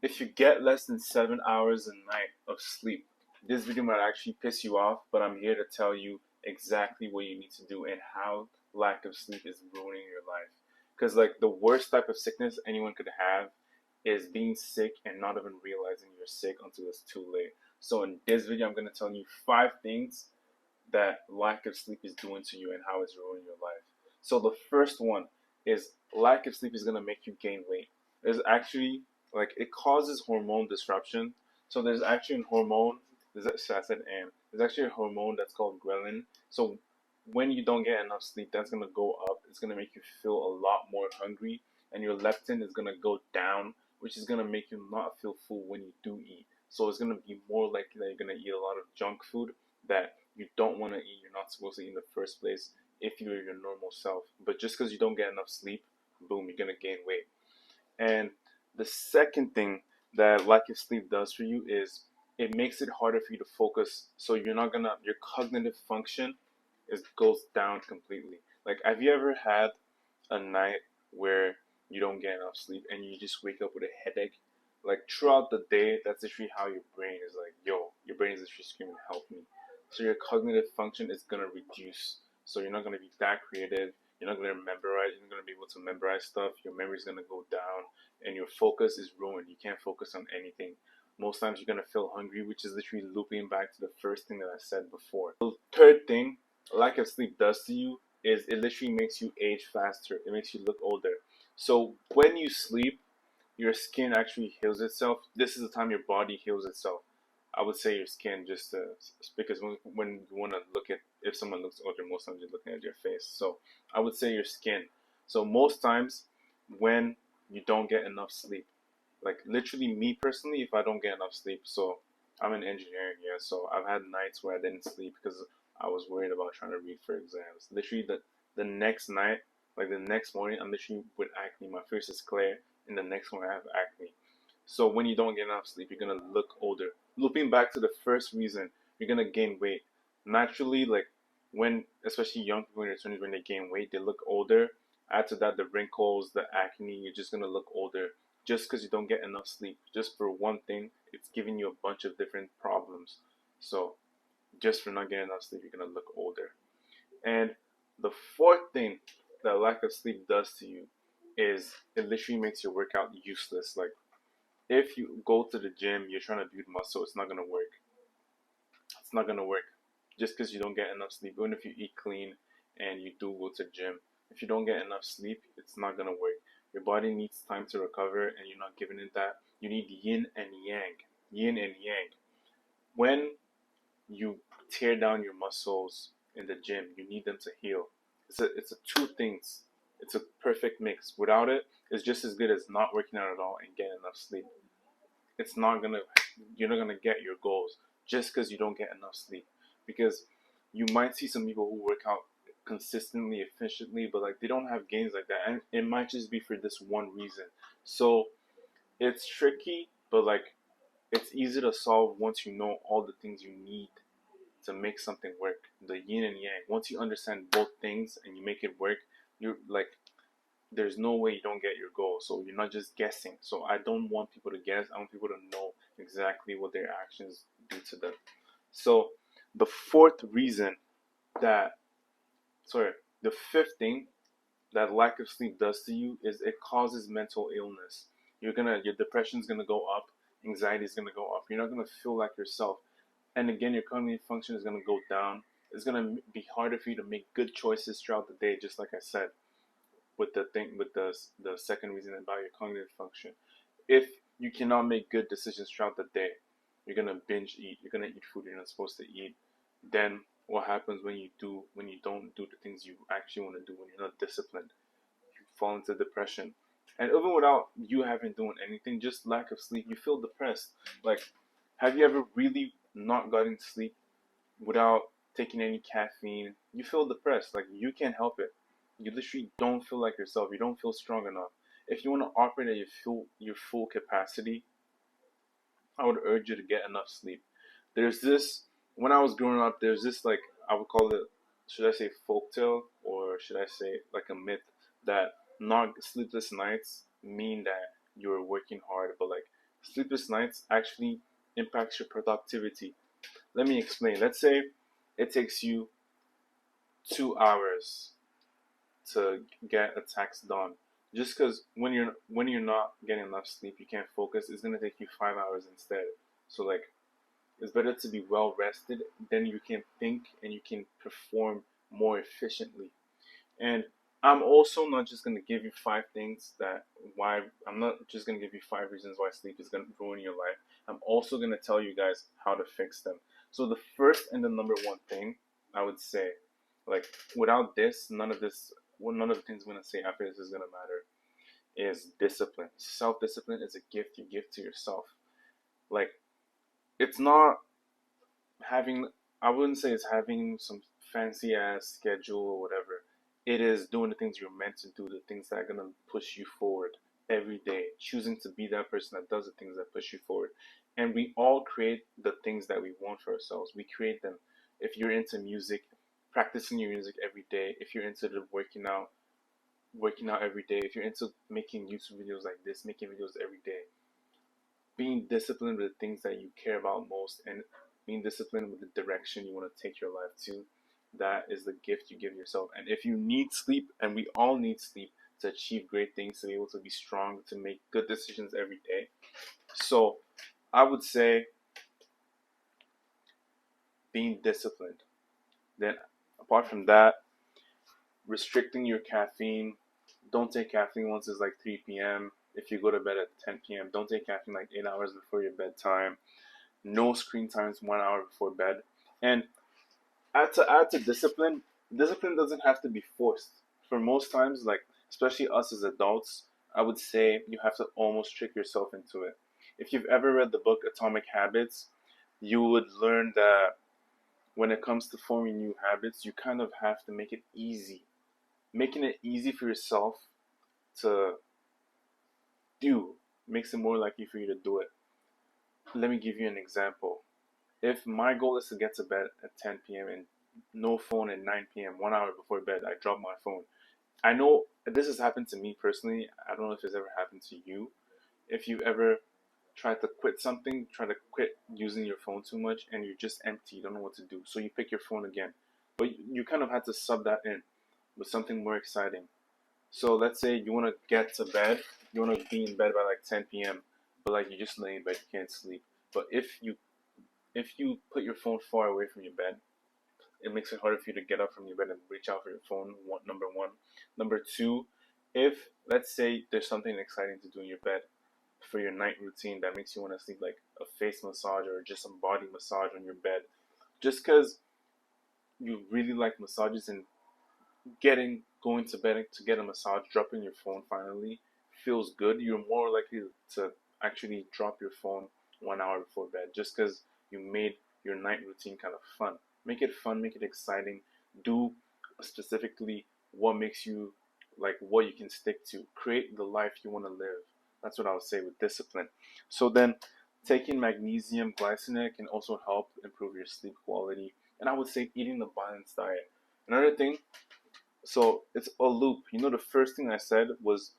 If you get less than 7 hours a night of sleep, this video might actually piss you off, but I'm here to tell you exactly what you need to do and how lack of sleep is ruining your life. Because, like, the worst type of sickness anyone could have is being sick and not even realizing you're sick until it's too late. So, in this video, I'm going to tell you 5 things that lack of sleep is doing to you and how it's ruining your life. So the first one is lack of sleep is gonna make you gain weight. There's actually it causes hormone disruption. So there's actually a hormone. There's actually a hormone that's called ghrelin. So when you don't get enough sleep, that's gonna go up. It's gonna make you feel a lot more hungry, and your leptin is gonna go down, which is gonna make you not feel full when you do eat. So it's gonna be more likely that you're gonna eat a lot of junk food that you don't want to eat, you're not supposed to eat in the first place if you're your normal self. But just because you don't get enough sleep, boom, you're going to gain weight. And the second thing that lack of sleep does for you is it makes it harder for you to focus. So your cognitive function goes down completely. Like, have you ever had a night where you don't get enough sleep and you just wake up with a headache? Like, throughout the day, that's literally how your brain is like, yo, your brain is literally screaming, help me. So your cognitive function is gonna reduce. So you're not gonna be that creative. You're not gonna memorize. You're not gonna be able to memorize stuff. Your memory's gonna go down, and your focus is ruined. You can't focus on anything. Most times you're gonna feel hungry, which is literally looping back to the first thing that I said before. The third thing lack of sleep does to you is it literally makes you age faster. It makes you look older. So when you sleep, your skin actually heals itself. This is the time your body heals itself. I would say your skin just because when you want to look at if someone looks older, most times you're looking at your face. So I would say your skin. So most times when you don't get enough sleep, like literally me personally, if I don't get enough sleep, so I'm in engineering, yeah. So I've had nights where I didn't sleep because I was worried about trying to read for exams. Literally the next night, like the next morning, I'm literally with acne. My face is clear, and the next one I have acne. So when you don't get enough sleep, you're gonna look older. Looping back to the first reason, you're gonna gain weight. Naturally, like when especially young people in their 20s, when they gain weight, they look older. Add to that the wrinkles, the acne, you're just gonna look older just because you don't get enough sleep. Just for one thing, it's giving you a bunch of different problems. So just for not getting enough sleep, you're gonna look older. And the fourth thing that lack of sleep does to you is it literally makes your workout useless. Like if you go to the gym, you're trying to build muscle, it's not gonna work. It's not gonna work just because you don't get enough sleep. Even if you eat clean and you do go to the gym, if you don't get enough sleep, it's not gonna work. Your body needs time to recover, and you're not giving it that. You need yin and yang. Yin and yang. When you tear down your muscles in the gym, you need them to heal. It's a two things. It's a perfect mix. Without it, it's just as good as not working out at all and getting enough sleep. It's not gonna You're not gonna get your goals just because you don't get enough sleep. Because you might see some people who work out consistently, efficiently, but like they don't have gains like that, and it might just be for this one reason. So it's tricky, but like it's easy to solve once you know all the things you need to make something work. The yin and yang. Once you understand both things and you make it work, you're like there's no way you don't get your goal. So you're not just guessing. So I don't want people to guess. I want people to know exactly what their actions do to them. So the fourth reason that, sorry, the fifth thing that lack of sleep does to you is it causes mental illness. Your depression's gonna go up, anxiety is gonna go up. You're not gonna feel like yourself, and again, your cognitive function is gonna go down. It's gonna be harder for you to make good choices throughout the day, just like I said with the second reason about your cognitive function. If you cannot make good decisions throughout the day, you're gonna binge eat. You're gonna eat food you're not supposed to eat. Then what happens when you don't do the things you actually want to do, when you're not disciplined? You fall into depression. And even without you having doing anything, just lack of sleep, you feel depressed. Like, have you ever really not gotten sleep without taking any caffeine? You feel depressed. Like, you can't help it. You literally don't feel like yourself. You don't feel strong enough. If you want to operate at your full capacity, I would urge you to get enough sleep. There's this When I was growing up, there's this, like, I would call it, should I say folktale, or should I say like a myth, that not sleepless nights mean that you're working hard, but like Sleepless nights actually impacts your productivity. Let me explain. Let's say it takes you 2 hours to get a task done. Just because when you're not getting enough sleep, you can't focus. It's gonna take you 5 hours instead. So like, it's better to be well rested. Then you can think and you can perform more efficiently. And I'm also not just gonna give you 5 things that why I'm not just gonna give you 5 reasons why sleep is gonna ruin your life. I'm also gonna tell you guys how to fix them. So the first and the number one thing I would say, like without this, none of the things I'm gonna say after this is gonna matter. Is discipline. Self discipline is a gift you give to yourself. Like it's not having, I wouldn't say it's having some fancy ass schedule or whatever. It is doing the things you're meant to do, the things that are gonna push you forward every day. Choosing to be that person that does the things that push you forward. And we all create the things that we want for ourselves. We create them. If you're into music, practicing your music every day. If you're into the working out every day. If you're into making YouTube videos like this, making videos every day, being disciplined with the things that you care about most, and being disciplined with the direction you want to take your life to, that is the gift you give yourself. And if you need sleep, and we all need sleep to achieve great things, to be able to be strong, to make good decisions every day. So I would say being disciplined. Then apart from that, restricting your caffeine. Don't take caffeine once it's like 3 p.m. If you go to bed at 10 p.m., don't take caffeine like 8 hours before your bedtime. No screen times 1 hour before bed. And to add to discipline, discipline doesn't have to be forced. For most times, like especially us as adults, I would say you have to almost trick yourself into it. If you've ever read the book Atomic Habits, you would learn that when it comes to forming new habits, you kind of have to make it easy. Making it easy for yourself to do makes it more likely for you to do it. Let me give you an example. If my goal is to get to bed at 10 p.m. and no phone at 9 p.m., 1 hour before bed, I drop my phone. I know this has happened to me personally. I don't know if it's ever happened to you. If you ever tried to quit something, try to quit using your phone too much, and you're just empty, you don't know what to do. So you pick your phone again. But you kind of had to sub that in with something more exciting. So let's say you want to get to bed, you want to be in bed by like 10 p.m., but like you just lay in bed, you can't sleep. But if you put your phone far away from your bed, it makes it harder for you to get up from your bed and reach out for your phone. Number one. Number two, if let's say there's something exciting to do in your bed for your night routine that makes you want to sleep, like a face massage or just some body massage on your bed, just because you really like massages and going to bed to get a massage, dropping your phone finally feels good, you're more likely to actually drop your phone 1 hour before bed just because you made your night routine kind of fun. Make it fun, make it exciting. Do specifically what makes you like what you can stick to. Create the life you want to live. That's what I would say with discipline. So then, taking magnesium glycinate can also help improve your sleep quality. And I would say eating a balanced diet. Another thing, so it's a loop. You know, the first thing I said was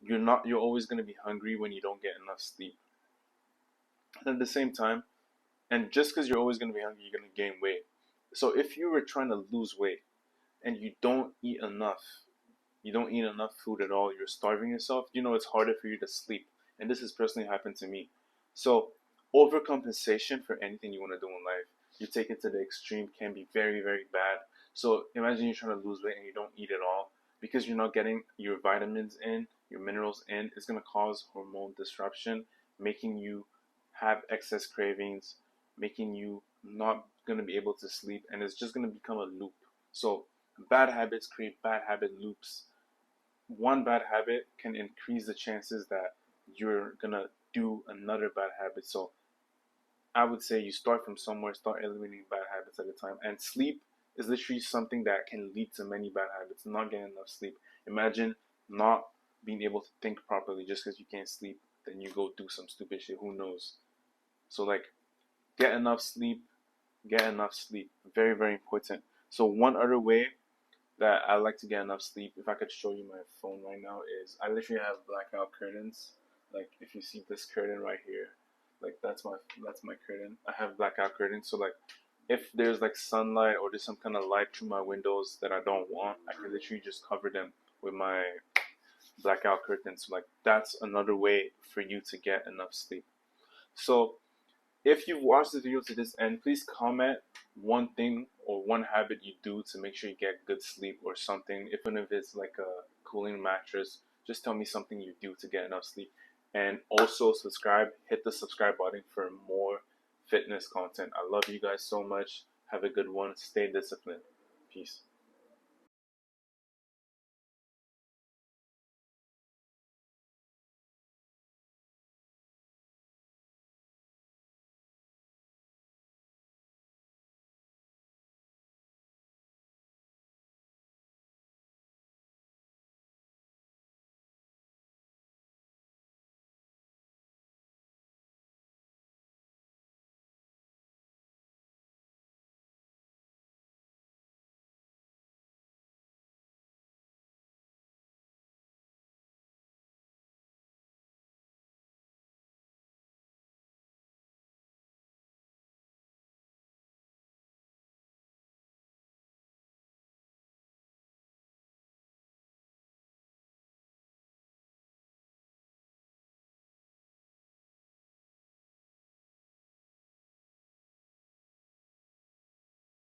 you're always going to be hungry when you don't get enough sleep. And at the same time, and just because you're always going to be hungry, you're going to gain weight. So if you were trying to lose weight and you don't eat enough food at all, you're starving yourself, it's harder for you to sleep. And this has personally happened to me. So overcompensation for anything you want to do in life, you take it to the extreme, can be very, very bad. So imagine you're trying to lose weight and you don't eat at all because you're not getting your vitamins in, your minerals in. It's going to cause hormone disruption, making you have excess cravings, making you not going to be able to sleep, and it's just going to become a loop. So bad habits create bad habit loops. One bad habit can increase the chances that you're going to do another bad habit. So I would say you start from somewhere, start eliminating bad habits at a time. And sleep is literally something that can lead to many bad habits. Not getting enough sleep. Imagine not being able to think properly just because you can't sleep. Then you go do some stupid shit. Who knows? So like, get enough sleep. Get enough sleep. Very, very important. So one other way that I like to get enough sleep, if I could show you my phone right now, is I literally have blackout curtains. Like if you see this curtain right here, like that's my curtain. I have blackout curtains, so like if there's like sunlight or there's some kind of light through my windows that I don't want, I can literally just cover them with my blackout curtains. So like that's another way for you to get enough sleep. So if you've watched the video to this end, please comment one thing or one habit you do to make sure you get good sleep or something. Even if it's like a cooling mattress, just tell me something you do to get enough sleep. And also subscribe, hit the subscribe button for more fitness content. I love you guys so much. Have a good one. Stay disciplined. Peace.